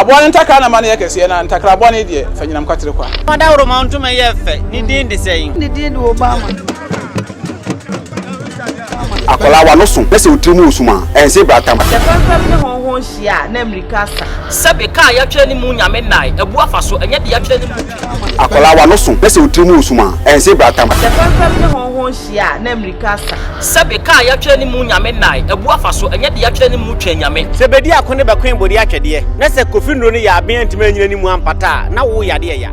Abone ntakra na mane yakese na ntakra abone de fanyinam kwatere kwa. Mada woro ma ntoma ye fe ni din de sei. Ni din de Obama. Akola wa no so pese otrimu osuma ense bratam. Se fanfam ne honhon hia na America sa. Sabe ka ya twa ni mu nyame nai ebu afaso enye de ya twa ni mu. Akola wa no so pese otrimu osuma ense bratam. Se fanfam ne honhon hia na America sa. Sabe ka ya twa ni mu nyame nai ebu afaso enye de ya twa ni mu twa nyame. Se bedi akone be kwen bodi atwede na se kofi nro ni ya aben ntime nyina ni mu ampata na wo yade ya.